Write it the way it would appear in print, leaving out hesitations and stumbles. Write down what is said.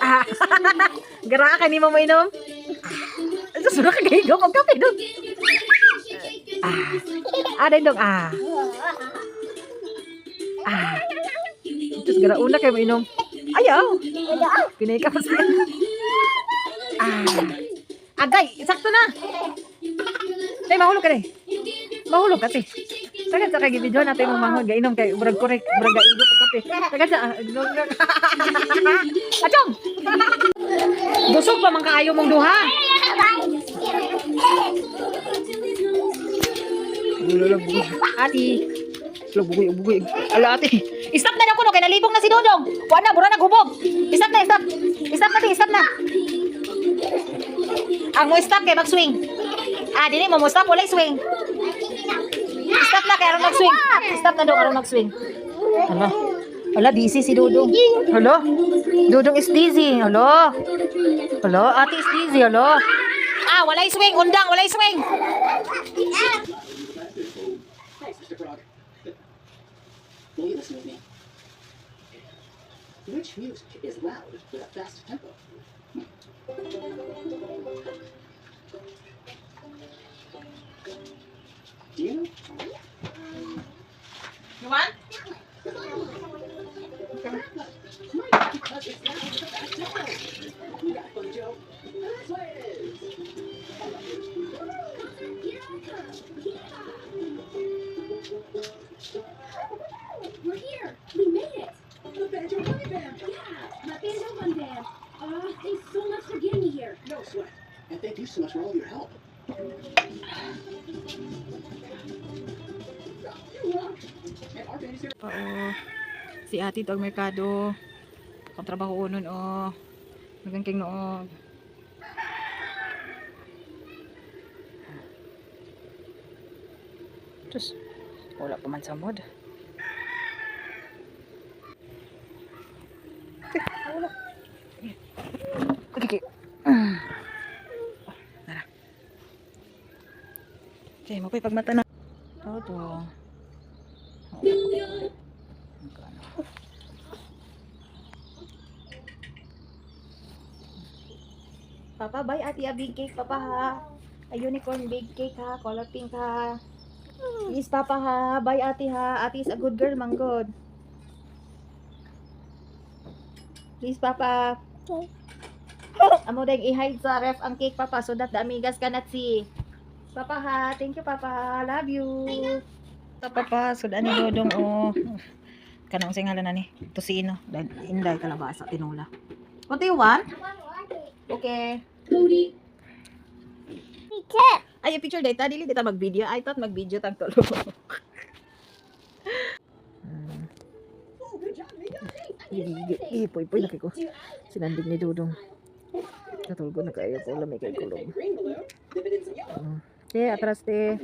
Ah, gara ka ni mo mainom. Susunod ka gahigo kong kape doon. Ada dong. Terus gara una kayo mainom. Ayaw. Pinay ka pa siya. Agay, sakto na. Tay, mahulog ka day. Mahulog ka, tay. Tagan sa kagi video natin mong manghod. Gainom kay brag korek. Brag gaigo pa kape. Tagan sa. Achong! Busog pa man kaayo mong duha. Ati. Bugoy. Ala ati. Stop na ako no. Kaya nalibong na si Dodong. Kuha na, bura na gubog. Stop na. Stop na. Ang mo stop kay mag-swing. Dili mo stop. Wala swing. Stop na kaya arong mag-swing. Stop na dong arong mag-swing. Hala, dizzy si Dodong. Hala, Dodong is dizzy. Hala, ate is dizzy. Hala. Walay swing. Undang, walay swing. Will you listen with me? Which music is loud with a fast tempo? Do you know? You want? Because it's loud with a fast tempo. You got fun, Joe. That's what it is. We're here. We made it. The Banjo Bunny Band. Yeah, my Banjo Fun Band. Thanks so much for getting me here. No sweat. And thank you so much for all your help. And our band is here. Si ate tog merkado. Kontrabaho nun Nagangking noog. Terus wala pa man sa mod. Okay. Tara. Okay, mapay pagmata na. Todo. Papa, buy ate a big cake, Papa ha. A unicorn big cake ha, color pink ha. Please, Papa ha, buy ate ha. Ate is a good girl, manggod. Please, Papa. Okay. Amo dahil i-hide sa ref ang cake, Papa, so that the amigas cannot see. Papa ha, thank you, Papa. Love you. Papa, so daan ni Dodong kanang singalan na ni Tosino. Dahil inday kalabasa, tinula. What do you want? Okay. Cody. Picture. Ay, yung picture data, dili dita mag-video. I thought mag-video tag tulo. Ipoy-poy na ko. Sinandig ni Dodong. Katulgo na kayo po, lamig kay kulong. Okay, atras te.